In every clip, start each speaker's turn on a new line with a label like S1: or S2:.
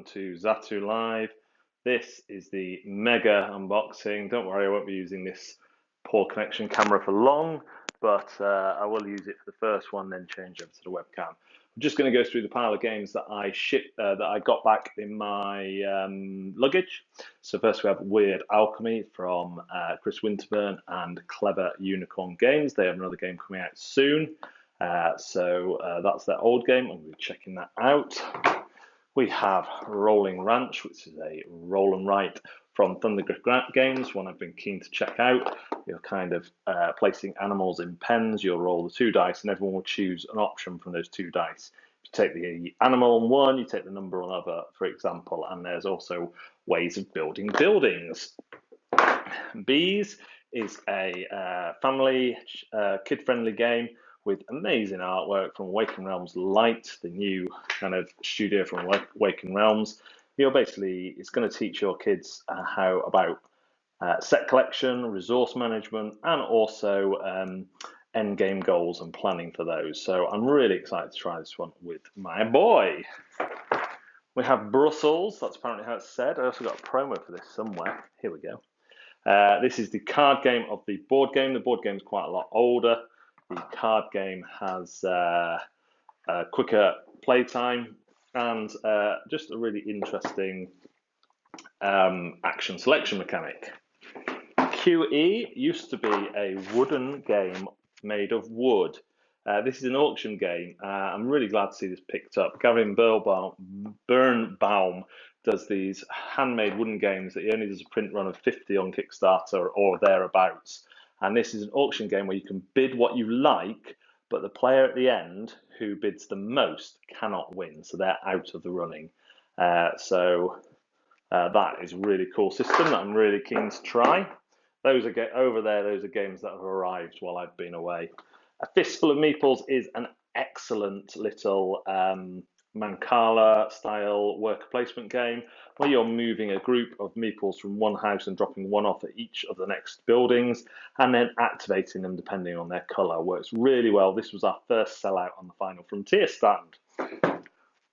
S1: to Zatu Live. This is the mega unboxing. Don't worry, I won't be using this poor connection camera for long, but I will use it for the first one, then change over to the webcam. I'm just going to go through the pile of games that I got back in my luggage. So first we have Weird Alchemy from Chris Winterburn and Clever Unicorn Games. They have another game coming out soon. So that's their old game. I'm going to be checking that out. We have Rolling Ranch, which is a roll and write from Thundergriff Games, one I've been keen to check out. You're kind of placing animals in pens. You'll roll the 2 dice, and everyone will choose an option from those 2 dice. You take the animal on one, you take the number on other, for example, and there's also ways of building buildings. Bees is a family, kid-friendly game with amazing artwork from Waking Realms Light, the new kind of studio from Waking Realms. It's going to teach your kids how about set collection, resource management, and also end game goals and planning for those. So I'm really excited to try this one with my boy. We have Brussels, that's apparently how it's said. I also got a promo for this somewhere. Here we go. This is the card game of the board game. The board game is quite a lot older. The card game has quicker playtime and just a really interesting action selection mechanic. QE used to be a wooden game made of wood. This is an auction game. I'm really glad to see this picked up. Gavin Birnbaum does these handmade wooden games that he only does a print run of 50 on Kickstarter or thereabouts. And this is an auction game where you can bid what you like, but the player at the end who bids the most cannot win, so they're out of the running. That is a really cool system that I'm really keen to try. Those are over there. Those are games that have arrived while I've been away. A Fistful of Meeples is an excellent little Mancala-style worker placement game where you're moving a group of meeples from one house and dropping one off at each of the next buildings and then activating them depending on their colour. Works really well. This was our first sellout on the Final Frontier stand.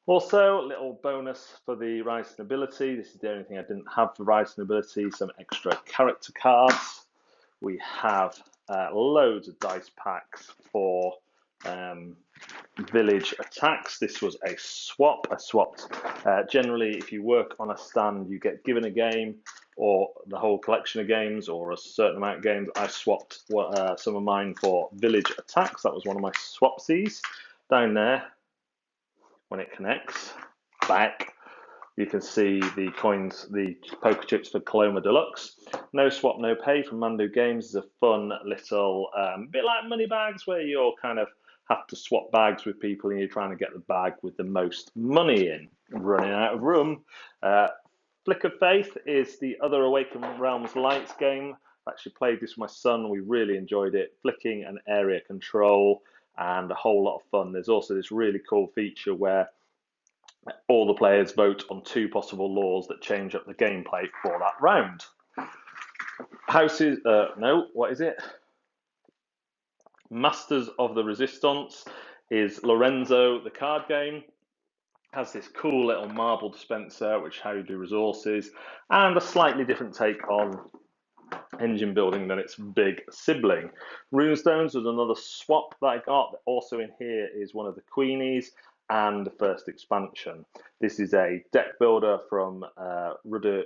S1: Also, a little bonus for the Rise to Nobility. This is the only thing I didn't have for Rise to Nobility, some extra character cards. We have loads of dice packs for village attacks. This was a swap. I swapped. Generally, if you work on a stand, you get given a game or the whole collection of games or a certain amount of games. I swapped some of mine for village attacks. That was one of my swapsies. Down there, when it connects, back, you can see the coins, the poker chips for Coloma Deluxe. No Swap, No Pay from Mandu Games is a fun little, bit like money bags where you're kind of have to swap bags with people and you're trying to get the bag with the most money in. Running out of room. Flick of Faith is the other Awaken Realms Lights game. I actually played this with my son. We really enjoyed it. Flicking and area control and a whole lot of fun. There's also this really cool feature where all the players vote on 2 possible laws that change up the gameplay for that round. Masters of the Resistance is Lorenzo, the card game. Has this cool little marble dispenser, which is how you do resources, and a slightly different take on engine building than its big sibling. Runestones was another swap that I got. Also in here is one of the Queenies and the first expansion. This is a deck builder from Rudiger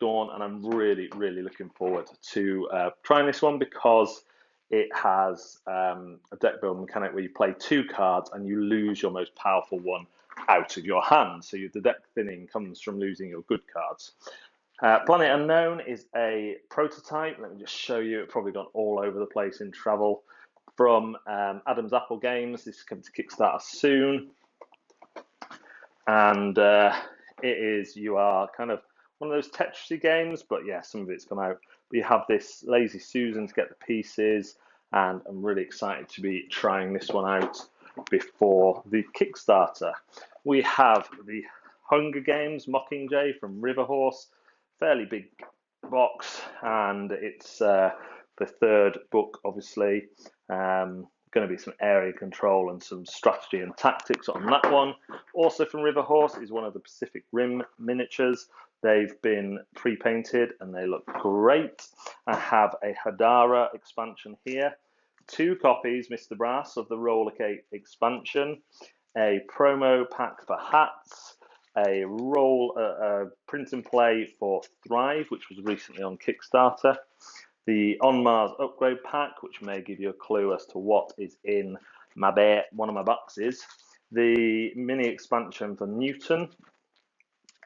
S1: Dawn, and I'm really, really looking forward to trying this one because it has a deck building mechanic where you play 2 cards and you lose your most powerful one out of your hand. So the deck thinning comes from losing your good cards. Planet Unknown is a prototype. Let me just show you. It's probably gone all over the place in travel. From Adam's Apple Games. This comes to Kickstarter soon. And you are kind of one of those Tetrisy games, but yeah, some of it's come out. But you have this Lazy Susan to get the pieces, and I'm really excited to be trying this one out before the Kickstarter. We have the Hunger Games Mockingjay from Riverhorse. Fairly big box, and it's the 3rd book, obviously. Going going to be some area control and some strategy and tactics on that one. Also from River Horse is one of the Pacific Rim miniatures. They've been pre-painted and they look great. I have a Hadara expansion here. 2 copies, Mr. Brass, of the Roller Cake expansion. A promo pack for hats. A print and play for Thrive, which was recently on Kickstarter. The On Mars upgrade pack, which may give you a clue as to what is in one of my boxes. The mini expansion for Newton.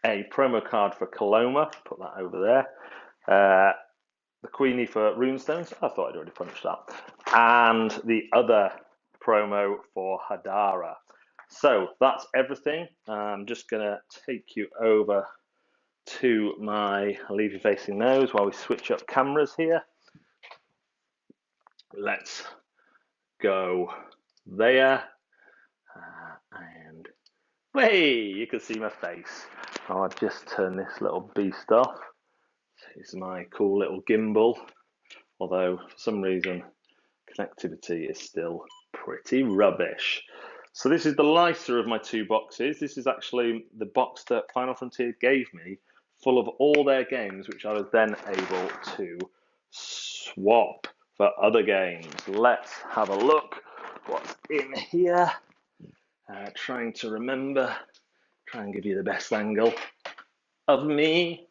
S1: A promo card for Coloma, put that over there. The Queenie for Runestones, I thought I'd already punched that. And the other promo for Hadara. So that's everything. I'm just going to take you over to I'll leave you facing those while we switch up cameras here. Let's go there. And hey, you can see my face. I'll just turn this little beast off. This is my cool little gimbal, although for some reason connectivity is still pretty rubbish. So this is the lighter of my 2 boxes. This is actually the box that Final Frontier gave me, full of all their games, which I was then able to swap for other games. Let's have a look what's in here. Trying to remember, try and give you the best angle of me.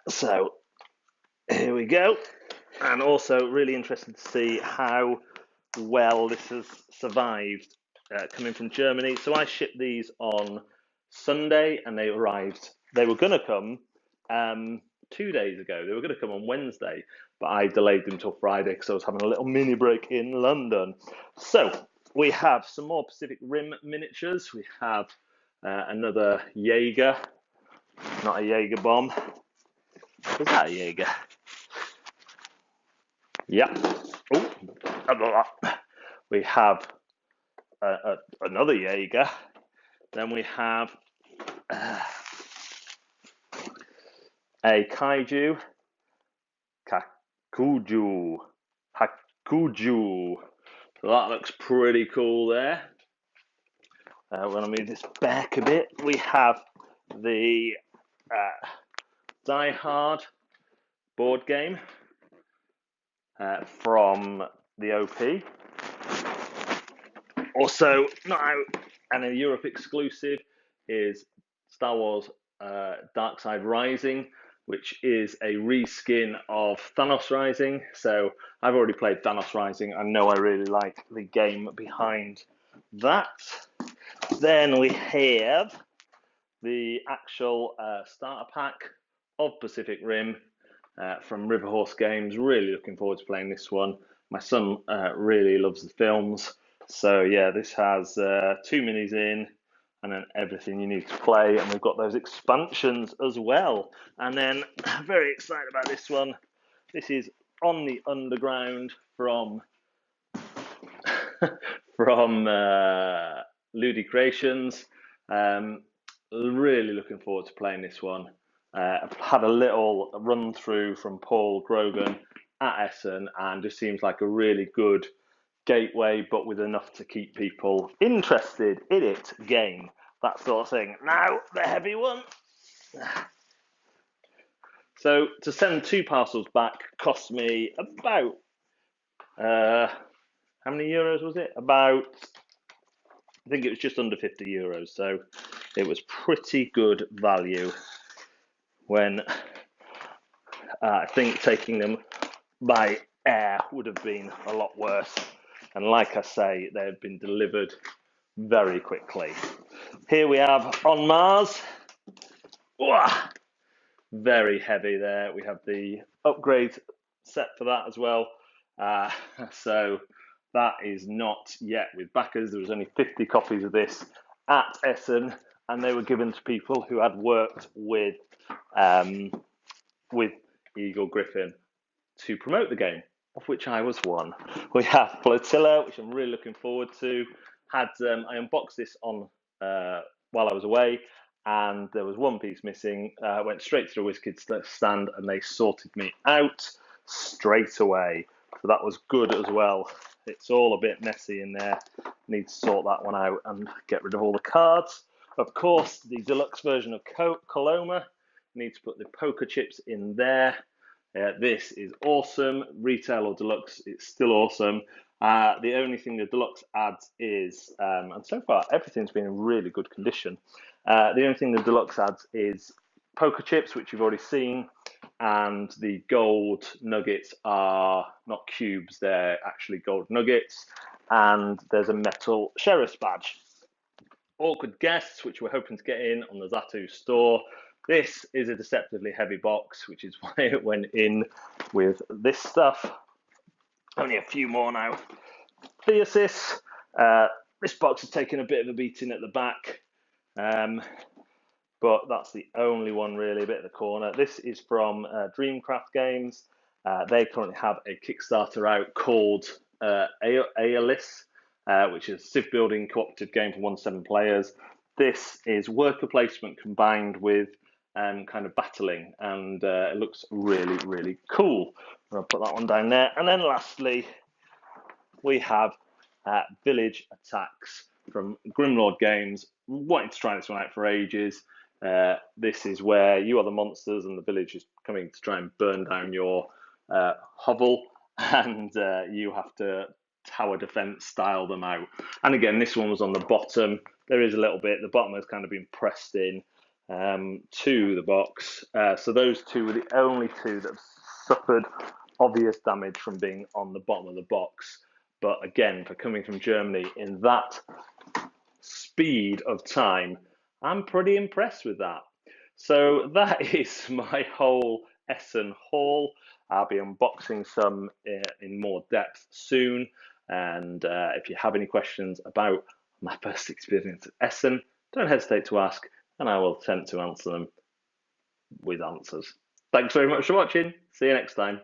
S1: So here we go. And also really interested to see how well this has survived coming from Germany. So I shipped these on Sunday and they arrived. They were going to come 2 days ago. They were going to come on Wednesday, but I delayed them till Friday because I was having a little mini break in London. So we have some more Pacific Rim miniatures. We have another Jaeger, not a Jaeger bomb. Is that a Jaeger? Yeah. Oh, we have another Jaeger. Then we have a Kaiju, Hakuju. So that looks pretty cool there. We're going to move this back a bit. We have the Die Hard board game from the OP. Also, not out and a Europe exclusive is Star Wars Darkside Rising, which is a reskin of Thanos Rising. So I've already played Thanos Rising. I know I really like the game behind that. Then we have the actual starter pack of Pacific Rim from River Horse Games. Really looking forward to playing this one. My son really loves the films. So yeah, this has 2 minis in and then everything you need to play. And we've got those expansions as well. And then very excited about this one. This is On the Underground from Ludi Creations. Really looking forward to playing this one. I've had a little run through from Paul Grogan at Essen and just seems like a really good gateway, but with enough to keep people interested in it game, that sort of thing. Now, the heavy one. So to send 2 parcels back cost me about, how many euros was it? About, I think it was just under 50 euros. So it was pretty good value when I think taking them by air would have been a lot worse. And like I say, they have been delivered very quickly. Here we have On Mars. Ooh, very heavy there. We have the upgrade set for that as well. So that is not yet with backers. There was only 50 copies of this at Essen, and they were given to people who had worked with Eagle Griffin to promote the game, of which I was one. We have Flotilla, which I'm really looking forward to. I unboxed this on while I was away, and there was one piece missing. Went straight to the WizKids stand, and they sorted me out straight away. So that was good as well. It's all a bit messy in there. Need to sort that one out and get rid of all the cards. Of course, the deluxe version of Coloma. Need to put the poker chips in there. This is awesome. Retail or deluxe, it's still awesome. The only thing the deluxe adds is, and so far everything's been in really good condition. The only thing the deluxe adds is poker chips, which you've already seen, and the gold nuggets are not cubes, they're actually gold nuggets, and there's a metal sheriff's badge. Awkward guests, which we're hoping to get in on the Zatu store. This is a deceptively heavy box, which is why it went in with this stuff. Only a few more now. Theosis. This box has taken a bit of a beating at the back, but that's the only one really, a bit of the corner. This is from Dreamcraft Games. They currently have a Kickstarter out called Aeolus, which is a civ building cooperative game for 1 to 7 players. This is worker placement combined with kind of battling, and it looks really, really cool. I'm going to put that one down there. And then lastly, we have Village Attacks from Grimlord Games. Wanted to try this one out for ages. This is where you are the monsters and the village is coming to try and burn down your hovel, and you have to tower defense style them out. And again, this one was on the bottom. There is a little bit, the bottom has kind of been pressed in to the box. So those two were the only two that have suffered obvious damage from being on the bottom of the box. But again, for coming from Germany in that speed of time, I'm pretty impressed with that. So that is my whole Essen haul. I'll be unboxing some in more depth soon. And if you have any questions about my first experience at Essen, don't hesitate to ask, and I will attempt to answer them with answers. Thanks very much for watching. See you next time.